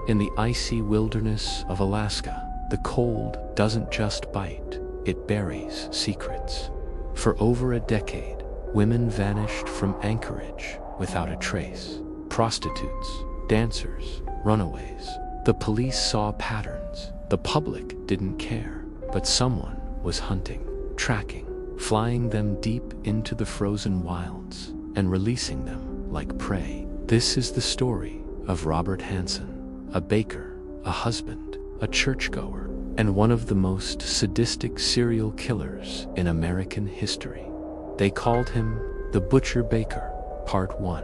In the icy wilderness of Alaska, the cold doesn't just bite, it buries secrets. For over a decade, women vanished from Anchorage without a trace. Prostitutes, dancers, runaways. The police saw patterns. The public didn't care, but someone was hunting, tracking, flying them deep into the frozen wilds and releasing them like prey. This is the story of Robert Hansen, a baker, a husband, a churchgoer, and one of the most sadistic serial killers in American history. They called him the Butcher Baker. Part 1.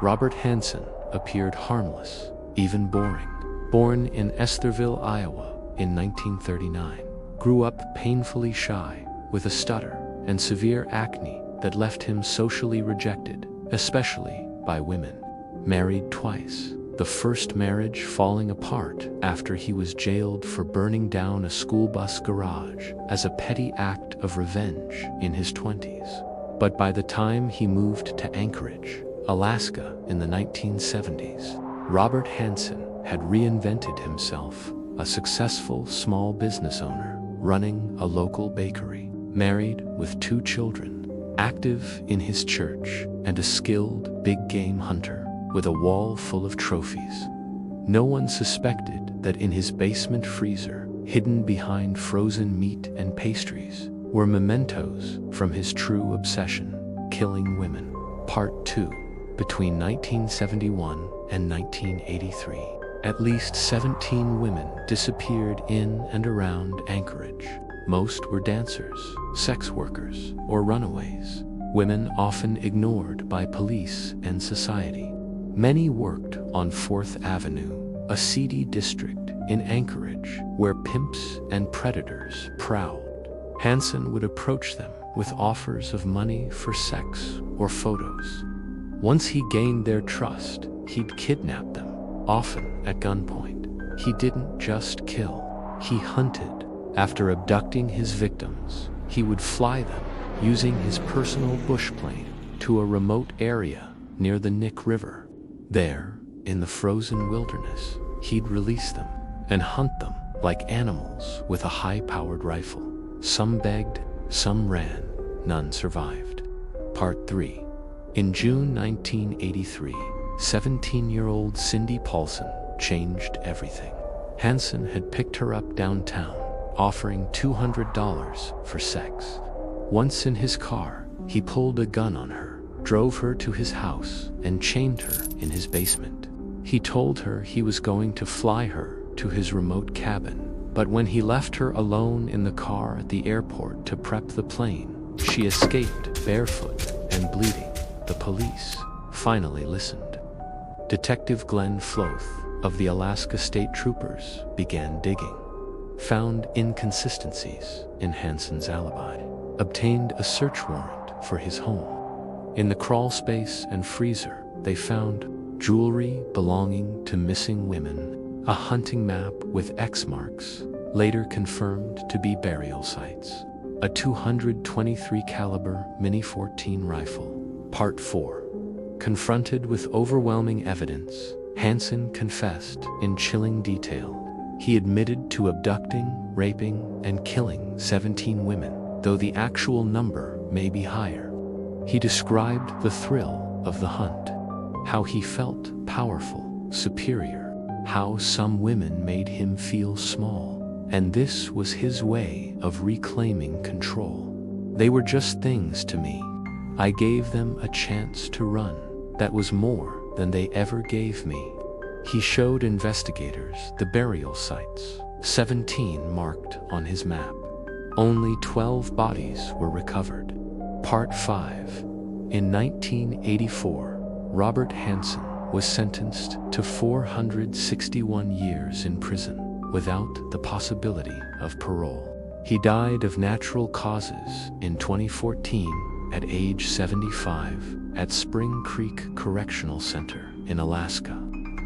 Robert Hansen appeared harmless, even boring. Born in Estherville, Iowa in 1939, grew up painfully shy with a stutter and severe acne that left him socially rejected, especially by women. Married twice, the first marriage falling apart after he was jailed for burning down a school bus garage as a petty act of revenge in his 20s. But by the time he moved to Anchorage, Alaska in the 1970s, Robert Hansen had reinvented himself, a successful small business owner running a local bakery, married with 2 children, active in his church, and a skilled big game hunter with a wall full of trophies. No one suspected that in his basement freezer, hidden behind frozen meat and pastries, were mementos from his true obsession, killing women. Part 2. Between 1971 and 1983, at least 17 women disappeared in and around Anchorage. Most were dancers, sex workers, or runaways, women often ignored by police and society. Many worked on 4th Avenue, a seedy district in Anchorage where pimps and predators prowled. Hansen would approach them with offers of money for sex or photos. Once he gained their trust, he'd kidnap them, often at gunpoint. He didn't just kill, he hunted. After abducting his victims, he would fly them, using his personal bush plane, to a remote area near the Nick River. There, in the frozen wilderness, he'd release them and hunt them like animals with a high-powered rifle. Some begged, some ran, none survived. Part 3. In June 1983, 17-year-old Cindy Paulson changed everything. Hansen had picked her up downtown, offering $200 for sex. Once in his car, he pulled a gun on her, drove her to his house, and chained her in his basement. He told her he was going to fly her to his remote cabin, but when he left her alone in the car at the airport to prep the plane, she escaped barefoot and bleeding. The police finally listened. Detective Glenn Floth of the Alaska State Troopers began digging, found inconsistencies in Hansen's alibi, obtained a search warrant for his home. In the crawl space and freezer, they found jewelry belonging to missing women, a hunting map with X marks, later confirmed to be burial sites, a 223 caliber Mini 14 rifle. Part 4. Confronted with overwhelming evidence, Hansen confessed in chilling detail. He admitted to abducting, raping, and killing 17 women, though the actual number may be higher. He described the thrill of the hunt, how he felt powerful, superior, how some women made him feel small, and this was his way of reclaiming control. They were just things to me. I gave them a chance to run. That was more than they ever gave me. He showed investigators the burial sites, 17 marked on his map. Only 12 bodies were recovered. Part 5. In 1984, Robert Hansen was sentenced to 461 years in prison without the possibility of parole. He died of natural causes in 2014 at age 75 at Spring Creek Correctional Center in Alaska.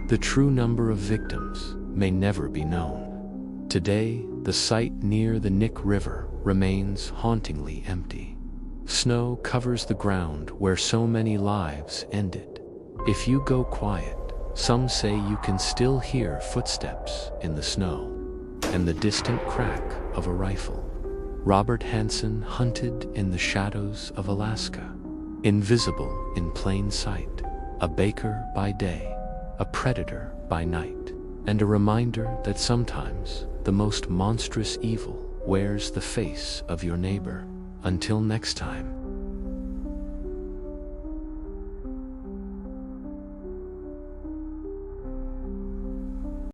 The true number of victims may never be known. Today, the site near the Nick River remains hauntingly empty. Snow covers the ground where so many lives ended. If you go quiet, Some say you can still hear footsteps in the snow and the distant crack of a rifle. Robert Hansen hunted in the shadows of Alaska, invisible in plain sight, a baker by day, a predator by night, and a reminder that sometimes the most monstrous evil wears the face of your neighbor. Until next time.